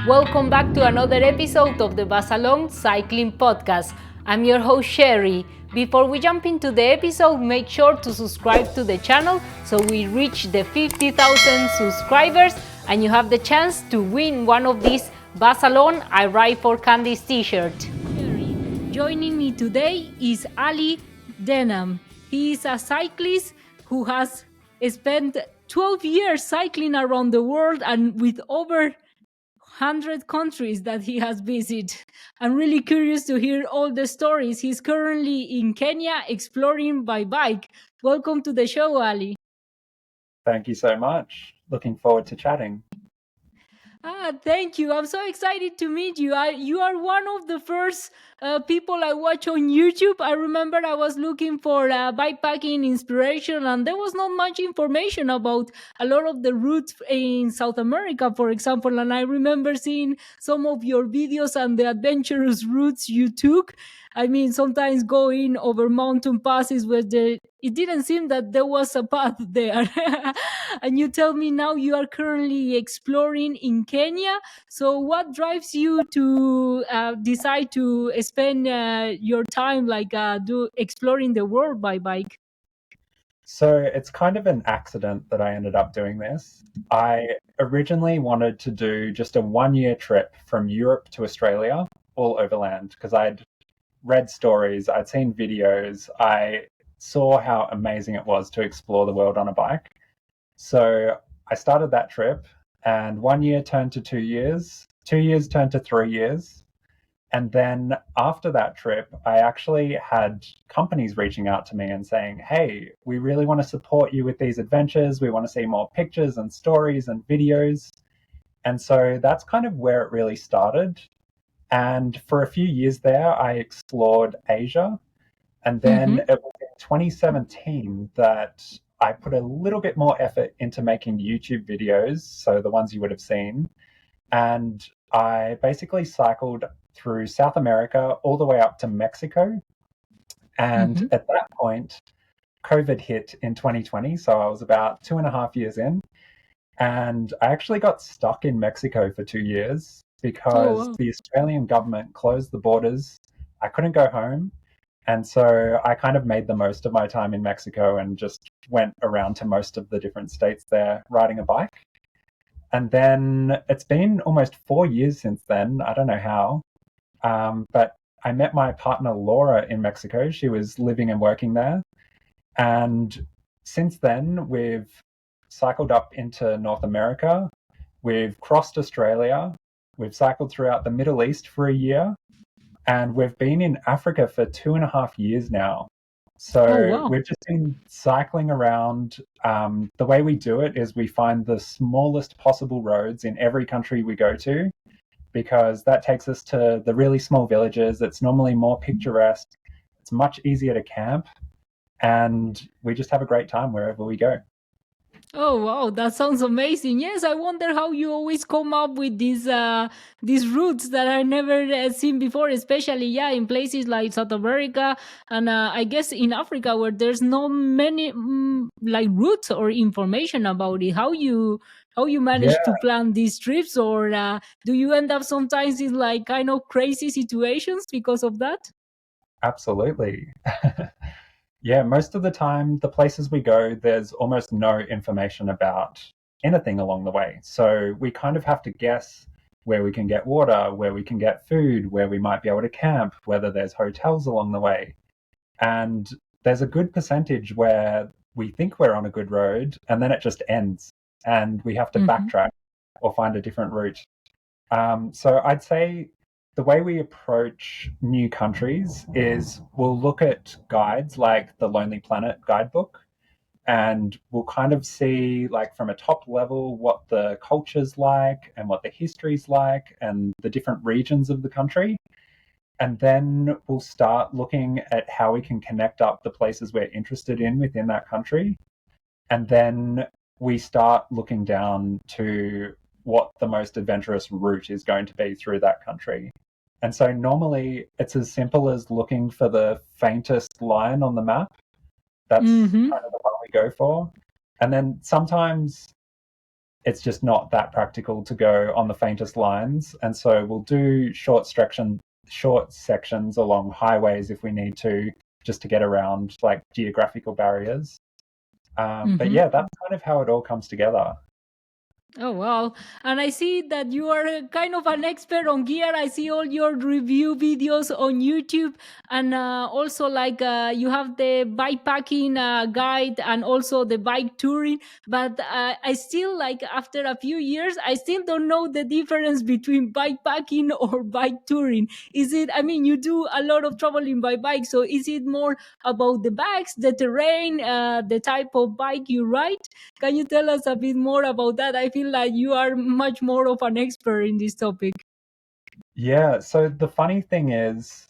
Welcome back to another episode of the Basalong Cycling Podcast. I'm your host Sherry. Before we jump into the episode, make sure to subscribe to the channel so we reach the 50,000 subscribers and you have the chance to win one of these Basalong I Ride for Candies t-shirts. Joining me today is Alee Denham. He is a cyclist who has spent 12 years cycling around the world and with over 100 countries that he has visited. I'm really curious to hear all the stories. He's currently in Kenya exploring by bike. Welcome to the show, Alee. Thank you so much. Looking forward to chatting. Thank you. I'm so excited to meet you. You are one of the first people I watch on YouTube. I remember I was looking for bikepacking inspiration, and there was not much information about a lot of the routes in South America, for example. And I remember seeing some of your videos and the adventurous routes you took. I mean, sometimes going over mountain passes where it didn't seem that there was a path there. And you tell me now you are currently exploring in Kenya. So, what drives you to decide to spend your time do exploring the world by bike? So it's kind of an accident that I ended up doing this. I originally wanted to do just a 1 year trip from Europe to Australia, all overland, because I'd read stories, I'd seen videos, I saw how amazing it was to explore the world on a bike. So I started that trip, and 1 year turned to 2 years, 2 years turned to 3 years. And then after that trip, I actually had companies reaching out to me and saying, hey, we really want to support you with these adventures. We want to see more pictures and stories and videos. And so that's kind of where it really started. And for a few years there, I explored Asia. And then it was in 2017 that I put a little bit more effort into making YouTube videos, so the ones you would have seen. And I basically cycled through South America all the way up to Mexico. And at that point, COVID hit in 2020. So I was about 2.5 years in. And I actually got stuck in Mexico for 2 years because the Australian government closed the borders. I couldn't go home. And so I kind of made the most of my time in Mexico and just went around to most of the different states there riding a bike. And then it's been almost 4 years since then. I don't know how. But I met my partner Laura in Mexico. She was living and working there. And since then, we've cycled up into North America. We've crossed Australia. We've cycled throughout the Middle East for a year. And we've been in Africa for 2.5 years now. So we've just been cycling around. The way we do it is we find the smallest possible roads in every country we go to, because that takes us to the really small villages. It's normally more picturesque. It's much easier to camp. And we just have a great time wherever we go. Oh wow, that sounds amazing. Yes, I wonder how you always come up with these routes that I never seen before, especially in places like South America and I guess in Africa where there's not many like routes or information about it. How you manage to plan these trips, or do you end up sometimes in like kind of crazy situations because of that? Absolutely. Yeah, most of the time, the places we go, there's almost no information about anything along the way. So we kind of have to guess where we can get water, where we can get food, where we might be able to camp, whether there's hotels along the way. And there's a good percentage where we think we're on a good road and then it just ends and we have to backtrack or find a different route. So I'd say the way we approach new countries is we'll look at guides like the Lonely Planet guidebook, and we'll kind of see, like, from a top level what the culture's like and what the history's like and the different regions of the country. And then we'll start looking at how we can connect up the places we're interested in within that country. And then we start looking down to what the most adventurous route is going to be through that country. And so normally it's as simple as looking for the faintest line on the map. That's kind of the one we go for. And then sometimes it's just not that practical to go on the faintest lines. And so we'll do short sections along highways if we need to, just to get around like geographical barriers. But Mm-hmm. yeah, that's kind of how it all comes together. Oh wow. And I see that you are kind of an expert on gear. I see all your review videos on YouTube, and also like you have the bike packing guide and also the bike touring. But I still, like, after a few years, I still don't know the difference between bike packing or bike touring. Is it, I mean, you do a lot of traveling by bike, so is it more about the bikes, the terrain, the type of bike you ride? Can you tell us a bit more about that? I feel like you are much more of an expert in this topic. Yeah, so the funny thing is,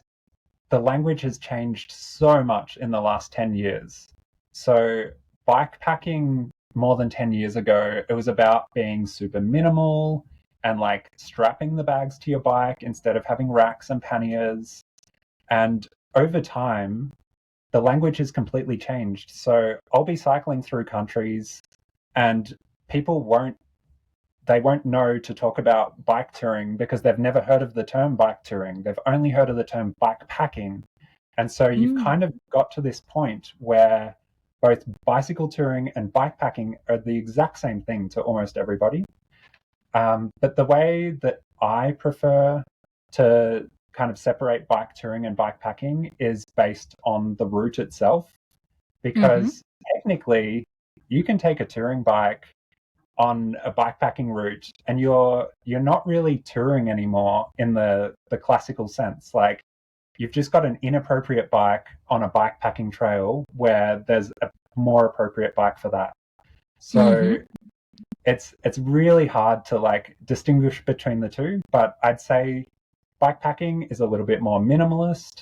the language has changed so much in the last 10 years. So, bike packing more than 10 years ago, it was about being super minimal and like strapping the bags to your bike instead of having racks and panniers. And over time, the language has completely changed. So, I'll be cycling through countries and people won't know to talk about bike touring because they've never heard of the term bike touring. They've only heard of the term bike packing. And so you've Mm. kind of got to this point where both bicycle touring and bike packing are the exact same thing to almost everybody. But the way that I prefer to kind of separate bike touring and bike packing is based on the route itself, Mm-hmm. because technically you can take a touring bike on a bikepacking route and you're not really touring anymore in the classical sense. Like, you've just got an inappropriate bike on a bikepacking trail where there's a more appropriate bike for that. So Mm-hmm. it's really hard to like distinguish between the two, but I'd say bikepacking is a little bit more minimalist.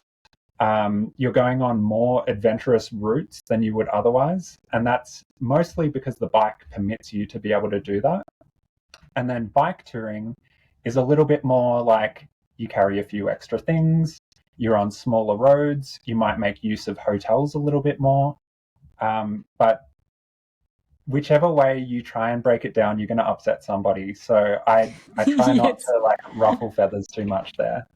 You're going on more adventurous routes than you would otherwise. And that's mostly because the bike permits you to be able to do that. And then bike touring is a little bit more like you carry a few extra things, you're on smaller roads, you might make use of hotels a little bit more. But whichever way you try and break it down, you're going to upset somebody. So I try not Yes. to like ruffle feathers too much there.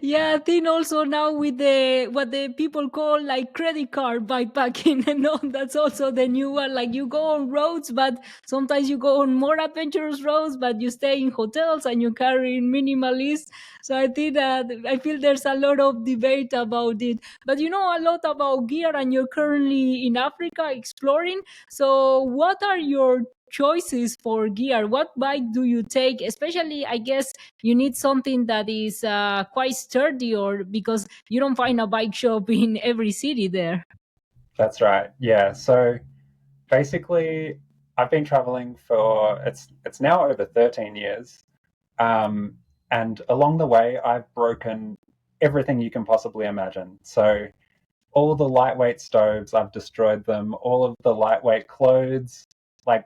Yeah, I think also now with the what the people call like credit card bikepacking and all, that's also the new one. Like, you go on roads, but sometimes you go on more adventurous roads, but you stay in hotels and you carry minimalist. So I think that I feel there's a lot of debate about it. But you know a lot about gear, and you're currently in Africa exploring. So what are your choices for gear? What bike do you take? Especially, I guess you need something that is quite sturdy, or because you don't find a bike shop in every city there. That's right. Yeah. So basically, I've been traveling for it's now over 13 years. Um, and along the way, I've broken everything you can possibly imagine. So all the lightweight stoves, I've destroyed them. All of the lightweight clothes, like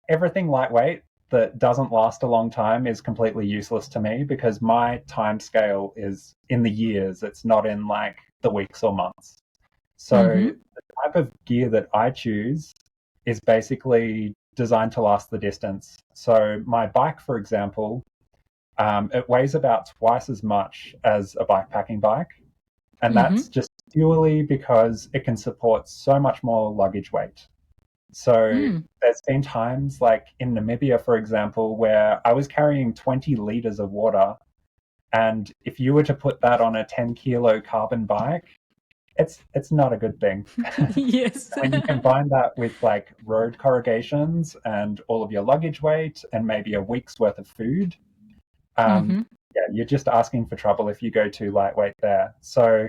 everything lightweight that doesn't last a long time is completely useless to me because my time scale is in the years. It's not in like the weeks or months. So Mm-hmm. the type of gear that I choose is basically designed to last the distance. So my bike, for example, it weighs about twice as much as a bikepacking bike, and Mm-hmm. that's just purely because it can support so much more luggage weight. So Mm. there's been times like in Namibia, for example, where I was carrying 20 liters of water. And if you were to put that on a 10-kilo carbon bike, it's not a good thing. Yes. When you combine that with like road corrugations and all of your luggage weight and maybe a week's worth of food, um, Mm-hmm. yeah, you're just asking for trouble if you go too lightweight there. So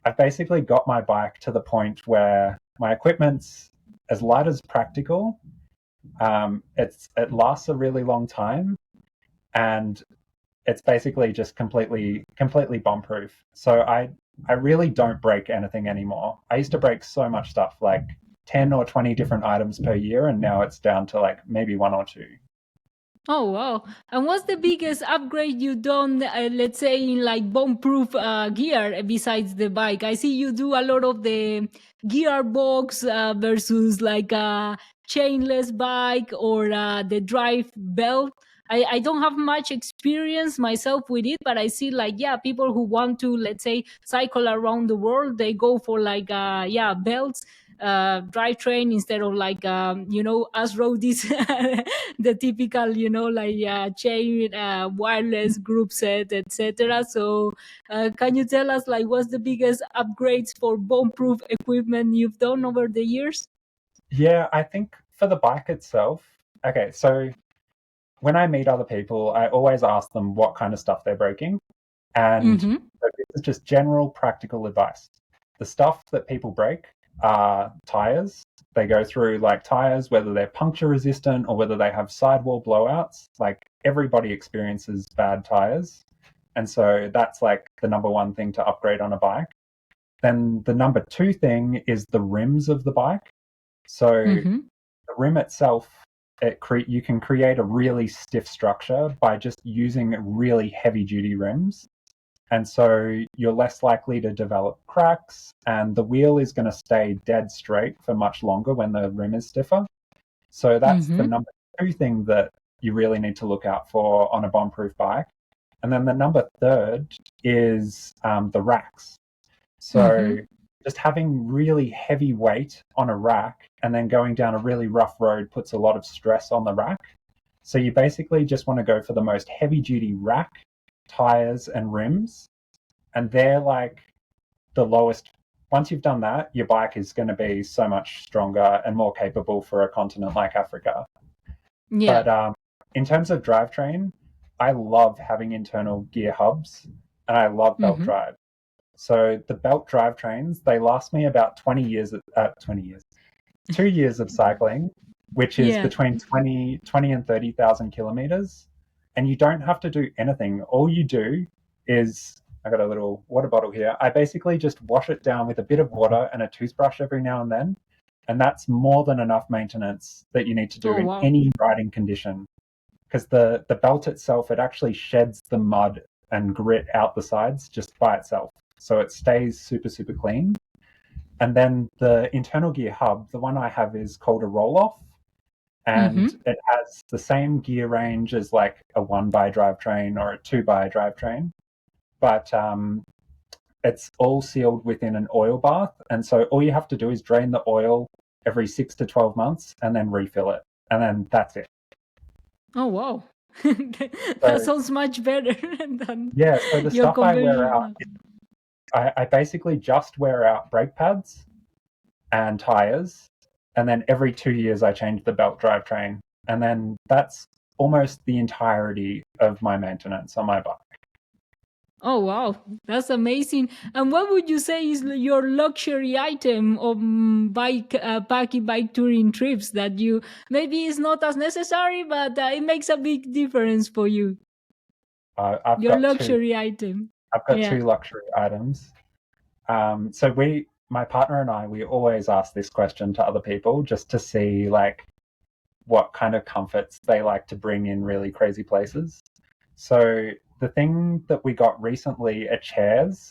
I've basically got my bike to the point where my equipment's as light as practical. It lasts a really long time, and it's basically just completely bomb proof. So I really don't break anything anymore. I used to break so much stuff, like 10 or 20 different items per year, and now it's down to like maybe one or two. Oh wow! And what's the biggest upgrade you done? Let's say in like bomb-proof gear besides the bike. I see you do a lot of the gearbox versus like chainless bike or the drive belt. I don't have much experience myself with it, but I see like, yeah, people who want to, let's say, cycle around the world, they go for like yeah, belts, drivetrain, instead of like us roadies, the typical, like chain, wireless group set, etc. So can you tell us like what's the biggest upgrades for bomb-proof equipment you've done over the years? Yeah, I think for the bike itself, okay, so when I meet other people, I always ask them what kind of stuff they're breaking. And Mm-hmm. so this is just general practical advice. The stuff that people break are tires. They go through like tires, whether they're puncture resistant or whether they have sidewall blowouts. Like everybody experiences bad tires. And so that's like the number one thing to upgrade on a bike. Then the number two thing is the rims of the bike. So Mm-hmm. the rim itself, you can create a really stiff structure by just using really heavy duty rims. And so you're less likely to develop cracks, and the wheel is going to stay dead straight for much longer when the rim is stiffer. So that's the Mm-hmm. number two thing that you really need to look out for on a bomb-proof bike. And then the number third is the racks. So Mm-hmm. just having really heavy weight on a rack and then going down a really rough road puts a lot of stress on the rack. So you basically just want to go for the most heavy duty rack, tires, and rims. And they're like the lowest. Once you've done that, your bike is going to be so much stronger and more capable for a continent like Africa. Yeah. But in terms of drivetrain, I love having internal gear hubs and I love belt Mm-hmm. drive. So the belt drivetrains, they last me about 20 years, 20 years, 2 years of cycling, which is Yeah. between 20 and 30,000 kilometers. And you don't have to do anything. All you do is, I got a little water bottle here. I basically just wash it down with a bit of water and a toothbrush every now and then. And that's more than enough maintenance that you need to do Oh in wow. any riding condition. Because the belt itself, it actually sheds the mud and grit out the sides just by itself. So it stays super, super clean. And then the internal gear hub, the one I have is called a roll off. And Mm-hmm. it has the same gear range as like a 1 by drivetrain or a 2 by drivetrain. But it's all sealed within an oil bath. And so all you have to do is drain the oil every 6 to 12 months and then refill it. And then that's it. Oh wow. That So, sounds much better than yeah, so the your stuff I wear out, conventional. I basically just wear out brake pads and tires. And then every 2 years, I change the belt drivetrain. And then that's almost the entirety of my maintenance on my bike. Oh wow, that's amazing! And what would you say is your luxury item of bike packing, bike touring trips that you maybe is not as necessary, but it makes a big difference for you? I've Your got two. luxury item. I've got Yeah. two luxury items. So my partner and I, we always ask this question to other people just to see like what kind of comforts they like to bring in really crazy places. So the thing that we got recently are chairs,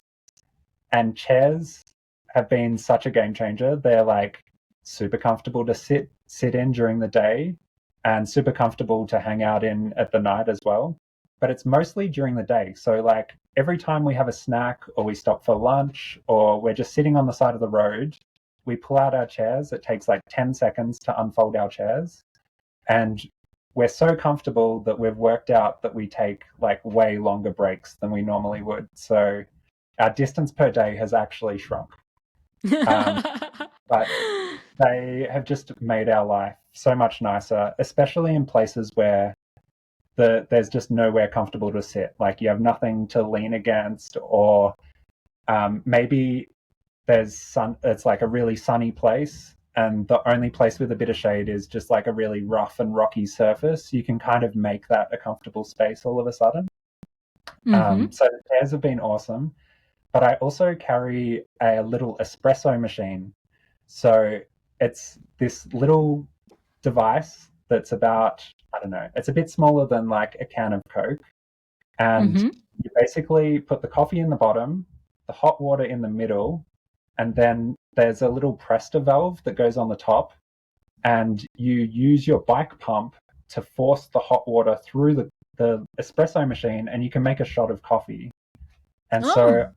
and chairs have been such a game changer. They're like super comfortable to sit in during the day and super comfortable to hang out in at the night as well. But it's mostly during the day. So like every time we have a snack or we stop for lunch or we're just sitting on the side of the road, we pull out our chairs. It takes like 10 seconds to unfold our chairs. And we're so comfortable that we've worked out that we take like way longer breaks than we normally would. So our distance per day has actually shrunk. Um, but they have just made our life so much nicer, especially in places where there's just nowhere comfortable to sit. Like you have nothing to lean against, or maybe there's sun. It's like a really sunny place, and the only place with a bit of shade is just like a really rough and rocky surface. You can kind of make that a comfortable space all of a sudden. Mm-hmm. So the chairs have been awesome. But I also carry a little espresso machine. So it's this little device that's about, I don't know, it's a bit smaller than like a can of Coke. And Mm-hmm. you basically put the coffee in the bottom, the hot water in the middle, and then there's a little Presta valve that goes on the top. and you use your bike pump to force the hot water through the espresso machine, and you can make a shot of coffee. And Oh, so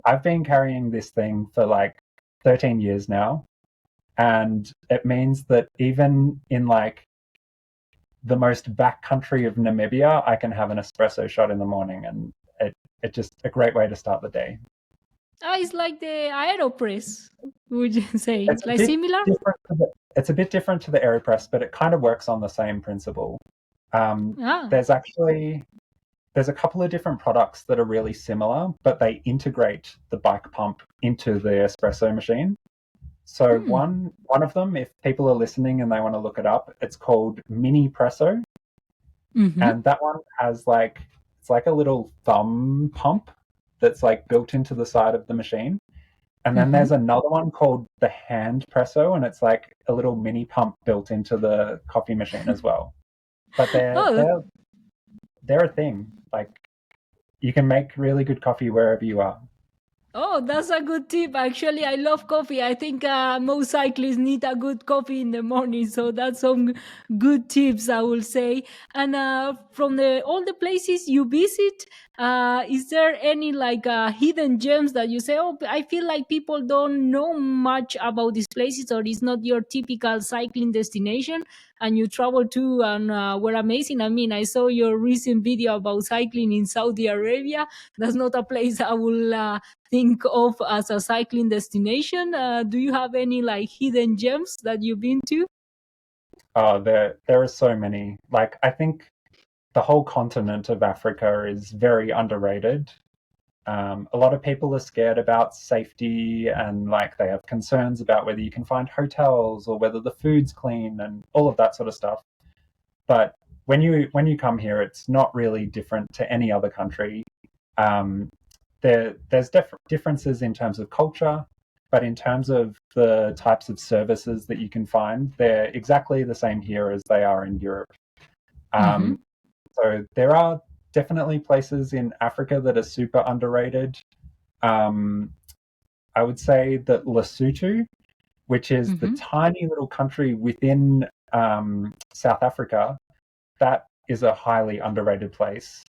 I've been carrying this thing for like 13 years now. And it means that even in like the most backcountry of Namibia, I can have an espresso shot in the morning, and it's just a great way to start the day. it's like the Aeropress, would you say? It's a Like bit similar? different. It's a bit different to the Aeropress, but it kind of works on the same principle. Um, Ah, there's actually there's a couple of different products that are really similar, but they integrate the bike pump into the espresso machine. So hmm. one of them, if people are listening and they want to look it up, it's called Mini Presso, Mm-hmm. and that one has like it's like a little thumb pump that's like built into the side of the machine. And then Mm-hmm. there's another one called the Hand Presso, and it's like a little mini pump built into the coffee machine as well. But Oh, they're a thing. Like you can make really good coffee wherever you are. oh, that's a good tip. Actually, I love coffee. I think most cyclists need a good coffee in the morning. So that's some good tips, I will say. And from the all the places you visit, is there any like hidden gems that you say, oh, I feel like people don't know much about these places, or it's not your typical cycling destination, and you travel to and were amazing. I mean, I saw your recent video about cycling in Saudi Arabia. That's not a place I will think of as a cycling destination. Do you have any like hidden gems that you've been to? There are so many. Like I think the whole continent of Africa is very underrated. A lot of people are scared about safety, and like they have concerns about whether you can find hotels or whether the food's clean and all of that sort of stuff. But when you come here, it's not really different to any other country. Um, there's differences in terms of culture, but in terms of the types of services that you can find, they're exactly the same here as they are in Europe. Mm-hmm. Um, so there are definitely places in Africa that are super underrated. Um, I would say that Lesotho, which is the Mm-hmm. tiny little country within South Africa, that is a highly underrated place.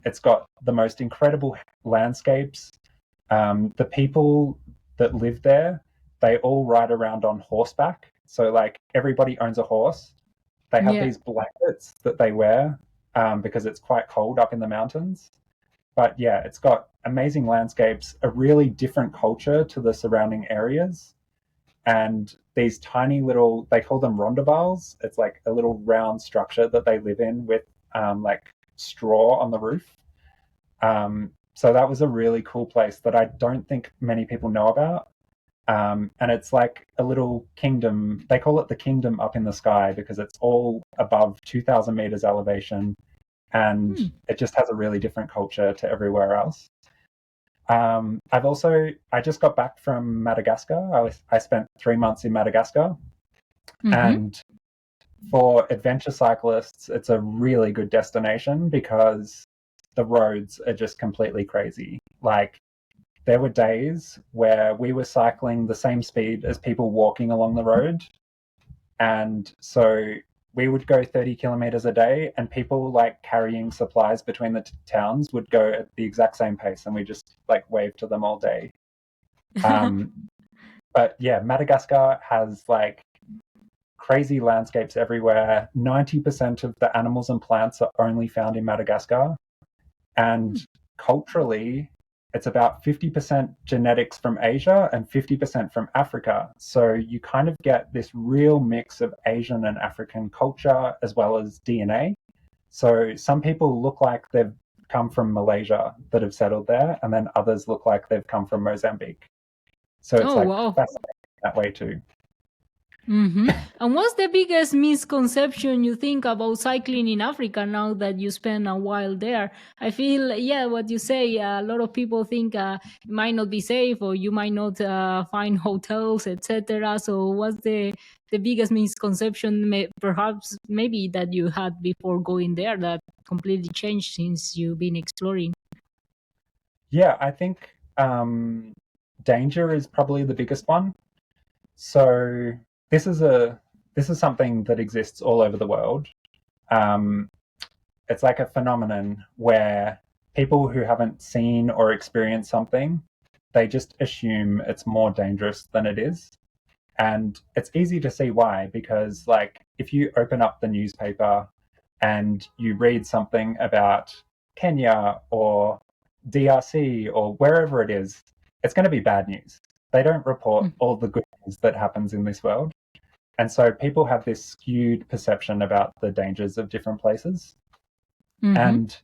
It's got the most incredible landscapes. The people that live there, they all ride around on horseback. So like everybody owns a horse. They have Yeah. these blankets that they wear because it's quite cold up in the mountains. But yeah, it's got amazing landscapes, a really different culture to the surrounding areas, and these tiny little, they call them rondavels. It's like a little round structure that they live in with like straw on the roof. So that was a really cool place that I don't think many people know about. And it's like a little kingdom. They call it the kingdom up in the sky because it's all above 2,000 meters elevation, and Hmm. it just has a really different culture to everywhere else. I just got back from Madagascar. I spent 3 months in Madagascar, Mm-hmm. and for adventure cyclists, it's a really good destination because the roads are just completely crazy. Like there were days where we were cycling the same speed as people walking along the road, and so we would go 30 kilometers a day, and people like carrying supplies between the towns would go at the exact same pace, and we just like wave to them all day. Um, but yeah, Madagascar has like crazy landscapes everywhere. 90% of the animals and plants are only found in Madagascar. And culturally, it's about 50% genetics from Asia and 50% from Africa. So you kind of get this real mix of Asian and African culture as well as DNA. So some people look like they've come from Malaysia that have settled there, and then others look like they've come from Mozambique. So it's Oh, like wow. fascinating that way too. Mm-hmm. And what's the biggest misconception you think about cycling in Africa now that you spend a while there? I feel, yeah, what you say, a lot of people think it might not be safe, or you might not find hotels, etc. So, what's the biggest misconception, perhaps maybe that you had before going there that completely changed since you've been exploring? Yeah, I think danger is probably the biggest one. So this is a this is something that exists all over the world. Um, it's like a phenomenon where people who haven't seen or experienced something, they just assume it's more dangerous than it is. And it's easy to see why, because like if you open up the newspaper and you read something about Kenya or DRC or wherever it is, it's going to be bad news. They don't report all the good news that happens in this world. And so people have this skewed perception about the dangers of different places. And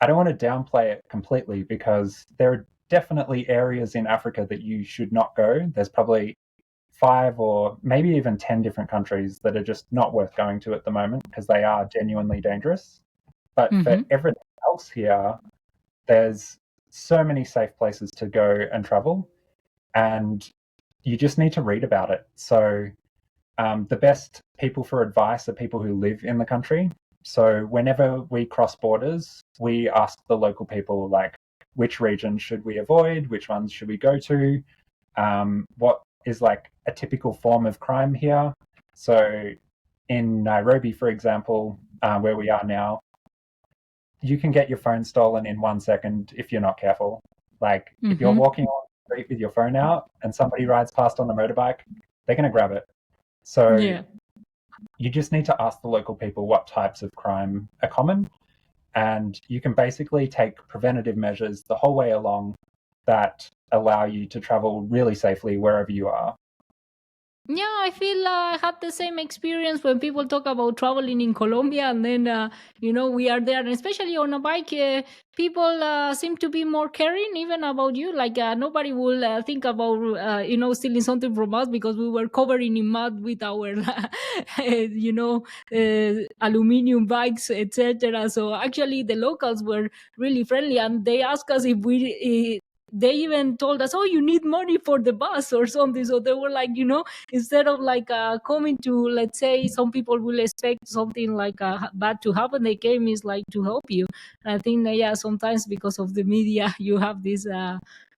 I don't want to downplay it completely, because there are definitely areas in Africa that you should not go. There's probably 5 or maybe even 10 different countries that are just not worth going to at the moment because they are genuinely dangerous. But for everything else here, there's so many safe places to go and travel, and you just need to read about it. So the best people for advice are people who live in the country. So whenever we cross borders, we ask the local people, like, which regions should we avoid? Which ones should we go to? What is like a typical form of crime here? So in Nairobi, for example, where we are now, you can get your phone stolen in 1 second if you're not careful. Like if you're walking on the street with your phone out and somebody rides past on a motorbike, they're going to grab it. So you just need to ask the local people what types of crime are common, and you can basically take preventative measures the whole way along that allow you to travel really safely wherever you are. Yeah, I feel I had the same experience when people talk about traveling in Colombia, and then we are there, and especially on a bike, people seem to be more caring even about you. Like nobody will think about stealing something from us because we were covering in mud with our aluminium bikes, etc. So actually, the locals were really friendly, and they asked us if we. They even told us, "Oh, you need money for the bus or something." So they were like, instead of like coming to, let's say, some people will expect something like bad to happen, they came is like to help you. And I think that, yeah, sometimes because of the media you have these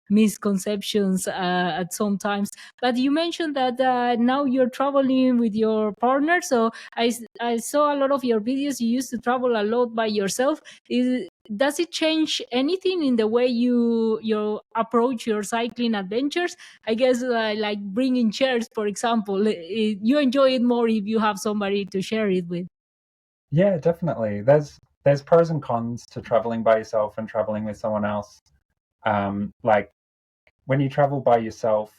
misconceptions at some times. But you mentioned that now you're traveling with your partner, so I saw a lot of your videos. You used to travel a lot by yourself. Does it change anything in the way you approach your cycling adventures? I guess like bringing chairs, for example, you enjoy it more if you have somebody to share it with. Yeah, definitely. There's pros and cons to traveling by yourself and traveling with someone else. Like when you travel by yourself,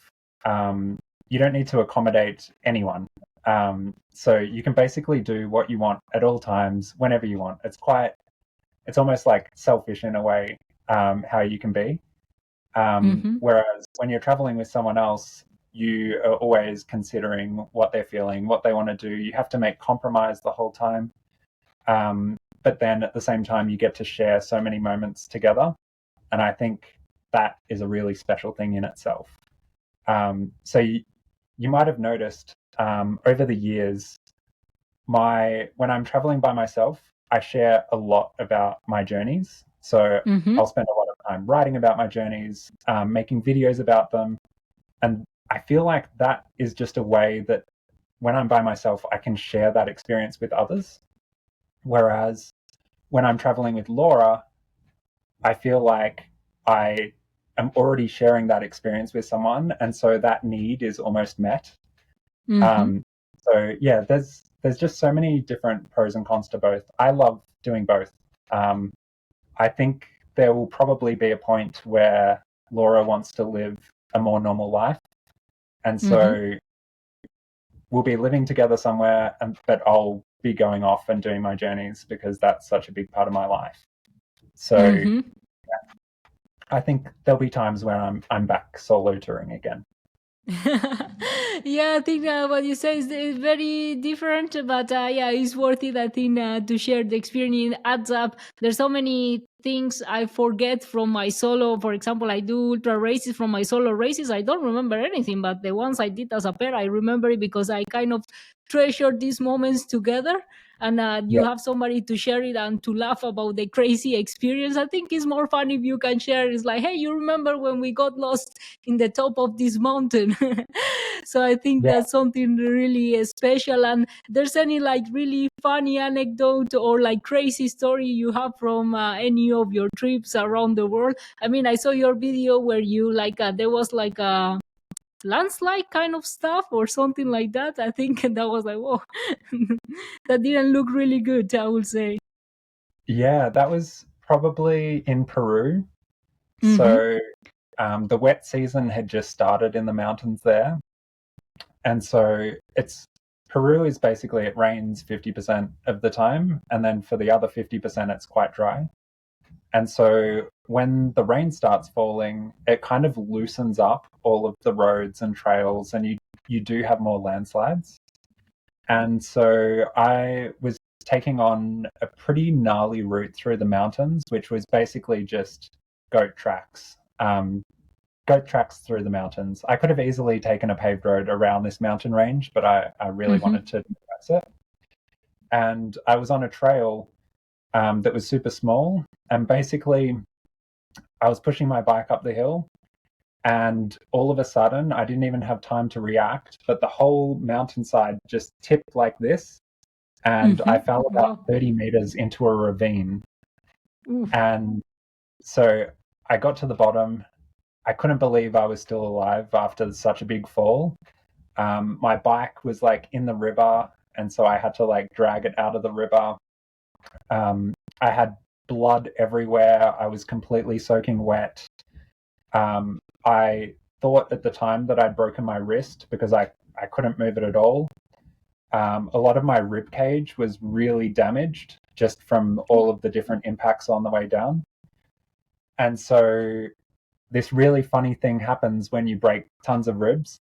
you don't need to accommodate anyone. So you can basically do what you want at all times, whenever you want. It's almost like selfish in a way, how you can be. Whereas when you're traveling with someone else, you are always considering what they're feeling, what they want to do. You have to make compromise the whole time. But then at the same time, you get to share so many moments together. And I think that is a really special thing in itself. So you might have noticed over the years, when I'm traveling by myself, I share a lot about my journeys. So I'll spend a lot of time writing about my journeys, making videos about them. And I feel like that is just a way that when I'm by myself, I can share that experience with others. Whereas when I'm traveling with Laura, I feel like I am already sharing that experience with someone. And so that need is almost met. So yeah, there's just so many different pros and cons to both. I love doing both. I think there will probably be a point where Laura wants to live a more normal life, and so we'll be living together somewhere, but I'll be going off and doing my journeys because that's such a big part of my life. So yeah, I think there'll be times where I'm back solo touring again. Yeah, I think what you say is very different, but yeah, it's worth it. I think to share the experience adds up. There's so many things I forget from my solo. For example, I do ultra races. From my solo races, I don't remember anything, but the ones I did as a pair, I remember it because I kind of treasured these moments together. and you Yeah. have somebody to share it and to laugh about the crazy experience. I think it's more fun if you can share. It's like, hey, you remember when we got lost in the top of this mountain? So I think Yeah. that's something really special. And there's any like really funny anecdote or like crazy story you have from any of your trips around the world? I mean, I saw your video where you like there was like a landslide kind of stuff or something like that. I think that was like, whoa, that didn't look really good, I would say. Yeah, that was probably in Peru. Mm-hmm. So the wet season had just started in the mountains there. And so it's Peru is basically it rains 50% of the time. And then for the other 50%, it's quite dry. And so when the rain starts falling, it kind of loosens up all of the roads and trails, and you do have more landslides. And so I was taking on a pretty gnarly route through the mountains, which was basically just goat tracks. Goat tracks through the mountains. I could have easily taken a paved road around this mountain range, but I really Mm-hmm. wanted to progress it. And I was on a trail that was super small. And basically, I was pushing my bike up the hill, and all of a sudden, I didn't even have time to react, but the whole mountainside just tipped like this, and I Mm-hmm. fell about Wow. 30 meters into a ravine. Oof. And so I got to the bottom. I couldn't believe I was still alive after such a big fall. My bike was like in the river, and so I had to like drag it out of the river. I had blood everywhere. I was completely soaking wet. I thought at the time that I'd broken my wrist because I couldn't move it at all. A lot of my rib cage was really damaged just from all of the different impacts on the way down. And so this really funny thing happens when you break tons of ribs.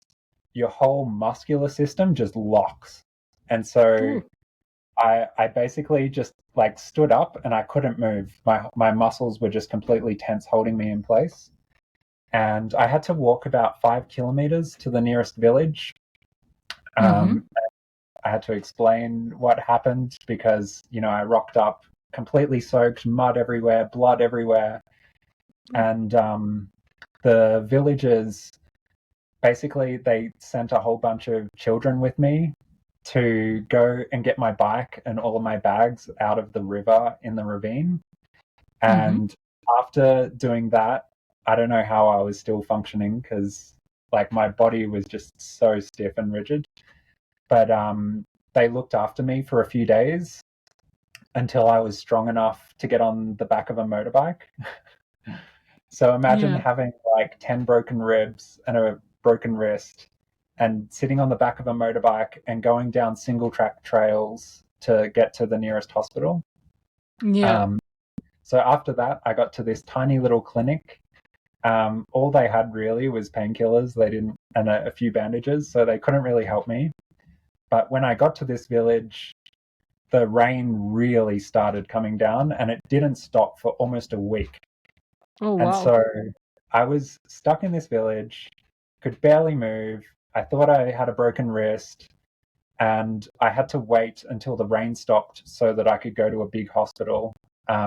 Your whole muscular system just locks. And so Ooh. I basically just like stood up and I couldn't move. My muscles were just completely tense, holding me in place. And I had to walk about 5 kilometers to the nearest village. Mm-hmm. Um, I had to explain what happened because, I rocked up completely soaked, mud everywhere, blood everywhere. And the villagers basically they sent a whole bunch of children with me to go and get my bike and all of my bags out of the river in the ravine. Mm-hmm. And after doing that, I don't know how I was still functioning because like my body was just so stiff and rigid. But they looked after me for a few days until I was strong enough to get on the back of a motorbike. So imagine Yeah. having like 10 broken ribs and a broken wrist and sitting on the back of a motorbike and going down single track trails to get to the nearest hospital. Yeah. Um, so after that, I got to this tiny little clinic. All they had really was painkillers. They didn't, and a few bandages, so they couldn't really help me. But when I got to this village, the rain really started coming down and it didn't stop for almost a week. Oh, And wow. so I was stuck in this village, could barely move. I thought I had a broken wrist, and I had to wait until the rain stopped so that I could go to a big hospital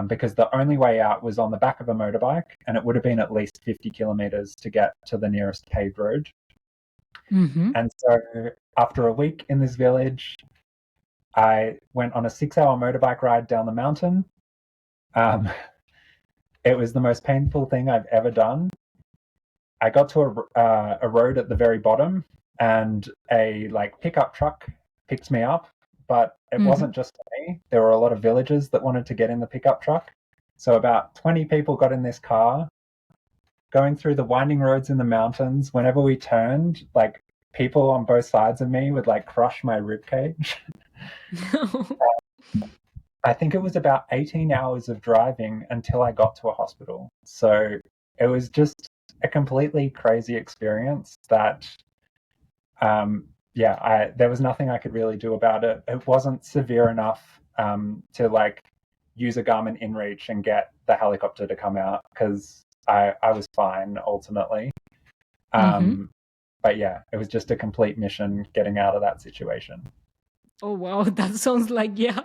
because the only way out was on the back of a motorbike, and it would have been at least 50 kilometers to get to the nearest paved road. Mm-hmm. And so after a week in this village, I went on a 6 hour motorbike ride down the mountain. Um, it was the most painful thing I've ever done. I got to a road at the very bottom, and a like pickup truck picked me up. But it Mm-hmm. wasn't just for me. There were a lot of villagers that wanted to get in the pickup truck. So about 20 people got in this car, going through the winding roads in the mountains. Whenever we turned, like people on both sides of me would like crush my rib cage. I think it was about 18 hours of driving until I got to a hospital. So it was just a completely crazy experience that, yeah, there was nothing I could really do about it. It wasn't severe enough to like use a Garmin InReach and get the helicopter to come out because I was fine ultimately. Mm-hmm. Um, but yeah, it was just a complete mission getting out of that situation. Oh wow, that sounds like, yeah,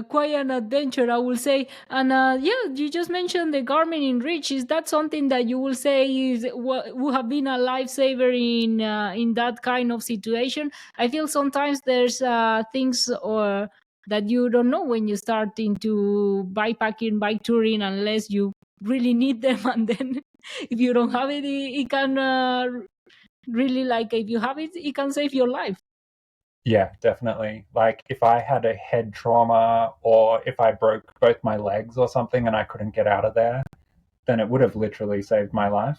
quite an adventure, I will say. And yeah, you just mentioned the Garmin in Reach. Is that something that you will say is what would have been a lifesaver in that kind of situation? I feel sometimes there's things or that you don't know when you start into bikepacking, bike touring, unless you really need them, and then if you don't have it, it can really, like, if you have it, it can save your life. Yeah, definitely. Like if I had a head trauma or if I broke both my legs or something and I couldn't get out of there, then it would have literally saved my life.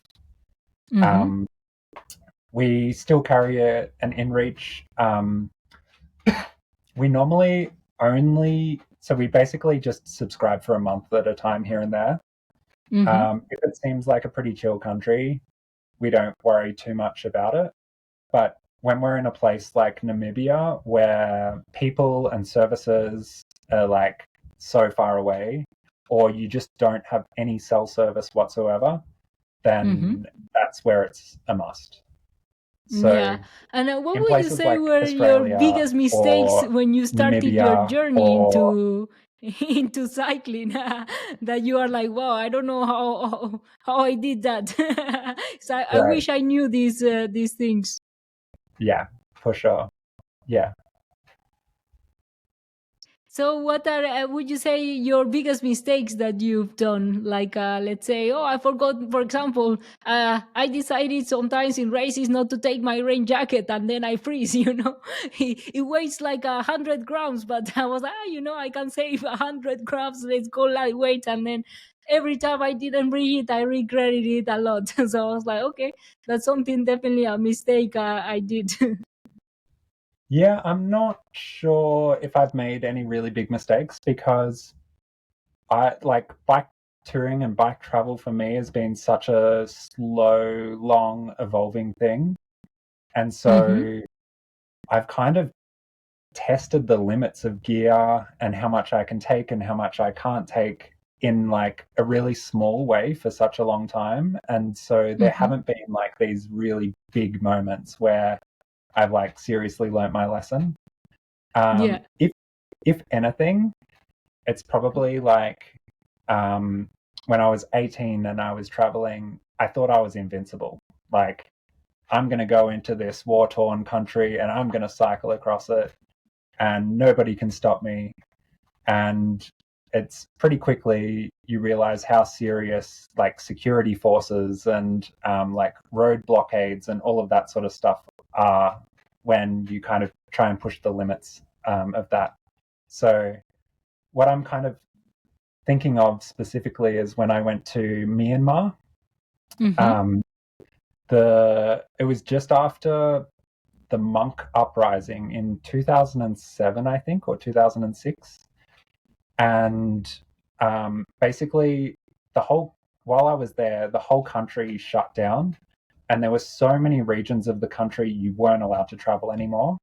Mm-hmm. Um, we still carry an InReach. We normally only, so we basically just subscribe for a month at a time here and there. Mm-hmm. If it seems like a pretty chill country, we don't worry too much about it. But when we're in a place like Namibia, where people and services are like so far away, or you just don't have any cell service whatsoever, Mm-hmm. then that's where it's a must. So Yeah. And what in would you places say like were your Australia biggest mistakes or when you started your Namibia journey or into into cycling? That you are like, wow, I don't know how I did that. So I right, wish I knew these things. yeah, for sure. Yeah. So, what are would you say your biggest mistakes that you've done? Like, let's say, oh, I forgot. For example, I decided sometimes in races not to take my rain jacket, and then I freeze. It weighs like 100 grams, but I was, I can save 100 grams. Let's go lightweight, and then every time I didn't bring it, I regretted it a lot. So I was like, okay, that's something definitely a mistake I did. Yeah, I'm not sure if I've made any really big mistakes because I like bike touring and bike travel for me has been such a slow, long, evolving thing. And Mm-hmm. so I've kind of tested the limits of gear and how much I can take and how much I can't take in like a really small way for such a long time. And so there Mm-hmm. haven't been like these really big moments where I've like seriously learnt my lesson. Yeah. If anything, it's probably like um, when I was 18 and I was traveling, I thought I was invincible. Like, I'm going to go into this war torn country and I'm going to cycle across it and nobody can stop me. And it's pretty quickly you realize how serious like security forces and like road blockades and all of that sort of stuff are when you kind of try and push the limits of that. So, what I'm kind of thinking of specifically is when I went to Myanmar. Mm-hmm. Um, it was just after the monk uprising in 2007, I think, or 2006, and basically the whole while I was there, the whole country shut down, and there were so many regions of the country you weren't allowed to travel anymore.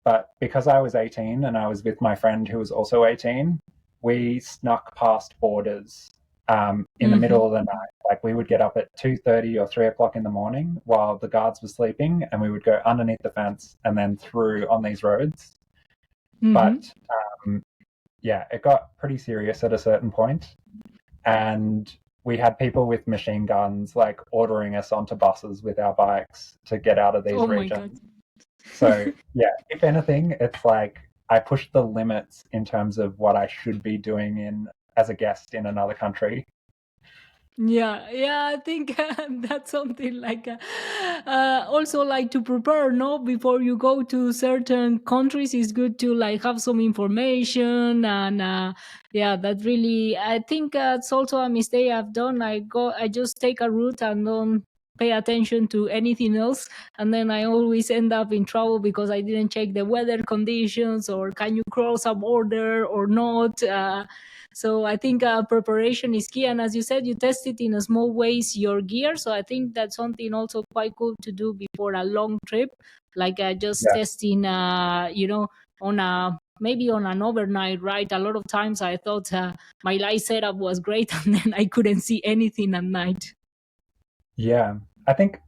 But because I was 18 and I was with my friend who was also 18, we snuck past borders in the Mm-hmm. middle of the night. Like we would get up at 2:30 or 3 o'clock in the morning while the guards were sleeping, and we would go underneath the fence and then through on these roads. Mm-hmm. But yeah, it got pretty serious at a certain point, and we had people with machine guns like ordering us onto buses with our bikes to get out of these Oh my god. regions. So yeah, if anything, it's like I pushed the limits in terms of what I should be doing in as a guest in another country. Yeah, yeah, I think that's something like also like to prepare, no, before you go to certain countries. It's good to like have some information, and yeah, that really, I think it's also a mistake I've done. I just take a route and don't pay attention to anything else, and then I always end up in trouble because I didn't check the weather conditions, or can you cross a border or not. So I think preparation is key, and as you said, you test it in a small ways your gear. So I think that's something also quite cool to do before a long trip, like just Yeah. testing, on a maybe on an overnight ride. A lot of times I thought my light setup was great, and then I couldn't see anything at night. Yeah. I think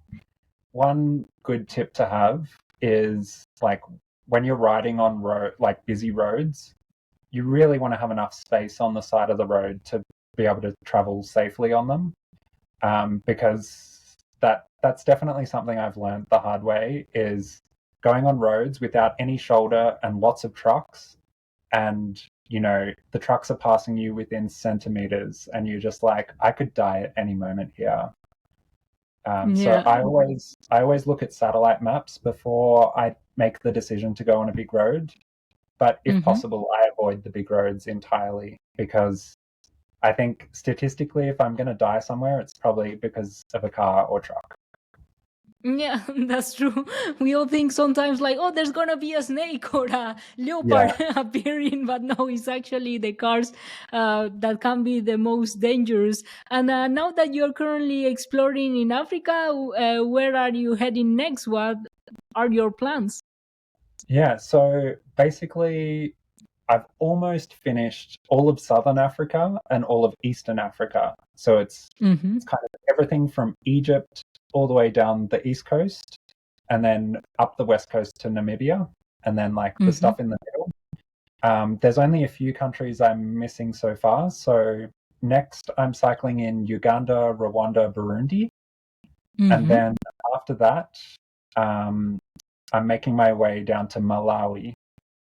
one good tip to have is like when you're riding on like busy roads, you really want to have enough space on the side of the road to be able to travel safely on them. Because that's definitely something I've learned the hard way is going on roads without any shoulder and lots of trucks, and the trucks are passing you within centimeters, and you're just like, I could die at any moment here. So Yeah. I always look at satellite maps before I make the decision to go on a big road. But if Mm-hmm. possible, I avoid the big roads entirely because I think statistically, if I'm going to die somewhere, it's probably because of a car or truck. Yeah, that's true. We all think sometimes like, oh, there's gonna be a snake or a leopard Yeah, appearing, but no, it's actually the cars that can be the most dangerous. And now that you're currently exploring in Africa, where are you heading next? What are your plans? yeah. So basically, I've almost finished all of Southern Africa and all of Eastern Africa. So Mm-hmm. it's kind of everything from Egypt all the way down the East Coast, and then up the West Coast to Namibia, and then like the Mm-hmm. stuff in the middle. There's only a few countries I'm missing so far. So next, I'm cycling in Uganda, Rwanda, Burundi, and Mm-hmm. then after that, um, I'm making my way down to Malawi.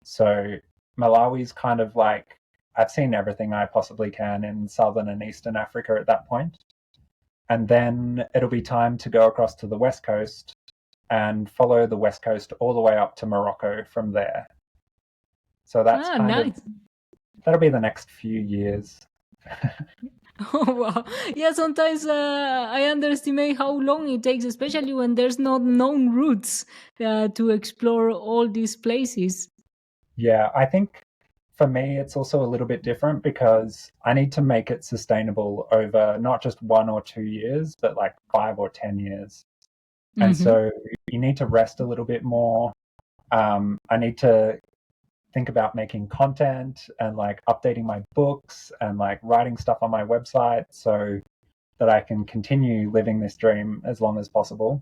So Malawi's kind of like I've seen everything I possibly can in Southern and Eastern Africa at that point. And then it'll be time to go across to the West Coast and follow the West Coast all the way up to Morocco from there. So that's Ah, kind of nice. that'll be the next few years. Oh wow. Yeah, sometimes I underestimate how long it takes, especially when there's not known routes to explore all these places. Yeah, I think for me, it's also a little bit different because I need to make it sustainable over not just 1 or 2 years, but like 5 or 10 years. And Mm-hmm. so you need to rest a little bit more. I need to think about making content and like updating my books and like writing stuff on my website so that I can continue living this dream as long as possible.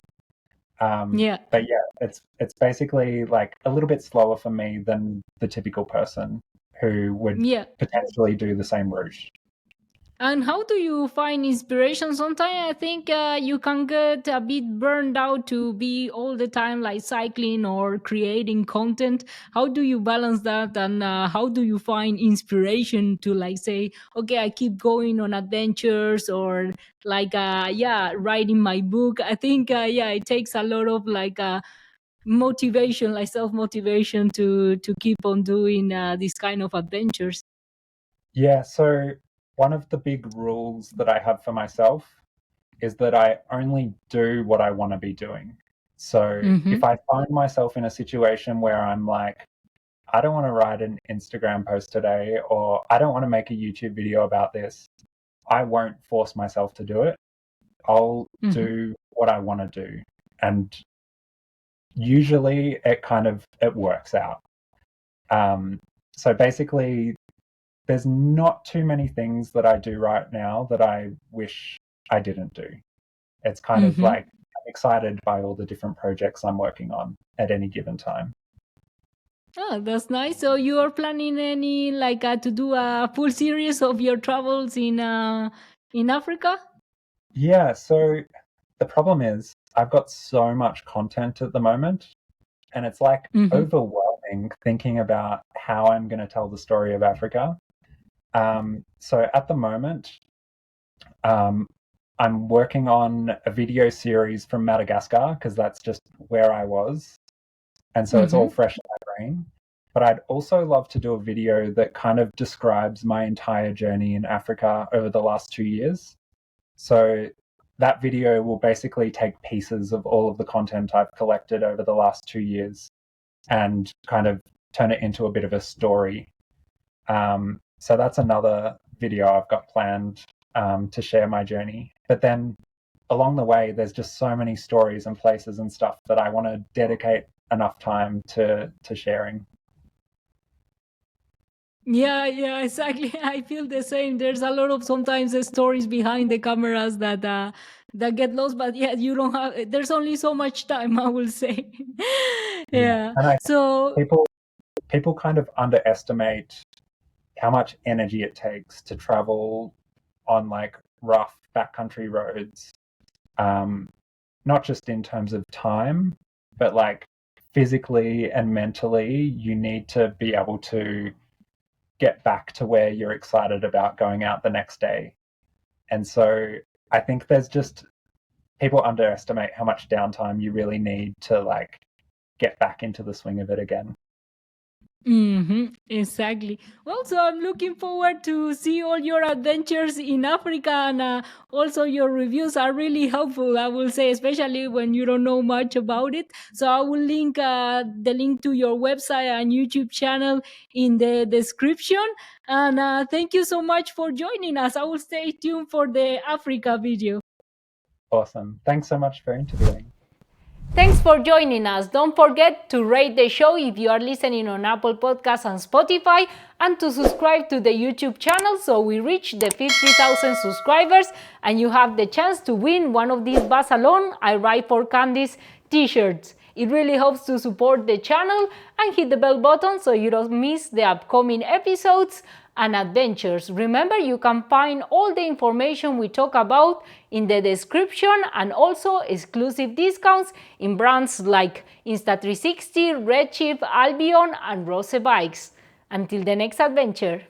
Yeah. But yeah, it's basically like a little bit slower for me than the typical person who would Yeah. potentially do the same route. And how do you find inspiration? Sometimes I think you can get a bit burned out to be all the time like cycling or creating content. How do you balance that? And how do you find inspiration to like say, okay, I keep going on adventures or like, yeah, writing my book? I think, yeah, it takes a lot of like motivation, like self motivation to keep on doing these kind of adventures. Yeah, so one of the big rules that I have for myself is that I only do what I want to be doing. So Mm-hmm. if I find myself in a situation where I'm like, I don't want to write an Instagram post today, or I don't want to make a YouTube video about this, I won't force myself to do it. I'll Mm-hmm. do what I want to do. And usually it works out. Um, so basically, there's not too many things that I do right now that I wish I didn't do. It's kind of Mm-hmm. like I'm excited by all the different projects I'm working on at any given time. Oh, that's nice. So you are planning any like to do a full series of your travels in Africa? Yeah, so the problem is I've got so much content at the moment, and it's like Mm-hmm. overwhelming thinking about how I'm going to tell the story of Africa. So at the moment, um, I'm working on a video series from Madagascar because that's just where I was. And so it's all Mm-hmm. fresh in my brain. But I'd also love to do a video that kind of describes my entire journey in Africa over the last 2 years. So that video will basically take pieces of all of the content I've collected over the last 2 years and kind of turn it into a bit of a story. So that's another video I've got planned to share my journey. But then along the way, there's just so many stories and places and stuff that I want to dedicate enough time to sharing. Yeah, exactly. I feel the same. There's a lot of sometimes stories behind the cameras that get lost, but yeah, you don't have. There's only so much time, I will say. Yeah. Yeah. And I think So people kind of underestimate how much energy it takes to travel on like rough backcountry roads. Um, Not just in terms of time, but like physically and mentally, you need to be able to get back to where you're excited about going out the next day. And so I think there's just people underestimate how much downtime you really need to like get back into the swing of it again. exactly. Well, so I'm looking forward to see all your adventures in Africa, and also your reviews are really helpful, I will say, especially when you don't know much about it. So I will link the link to your website and YouTube channel in the description. And thank you so much for joining us. I will stay tuned for the Africa video. Awesome. Thanks so much for interviewing. Thanks for joining us. Don't forget to rate the show if you are listening on Apple Podcasts and Spotify, and to subscribe to the YouTube channel so we reach the 50,000 subscribers and you have the chance to win one of these Buzz Alone I Write for Candies t-shirts. It really helps to support the channel, and hit the bell button so you don't miss the upcoming episodes and adventures. Remember, you can find all the information we talk about in the description, and also exclusive discounts in brands like Insta360, Redshift, Albion, and Rose Bikes. Until the next adventure.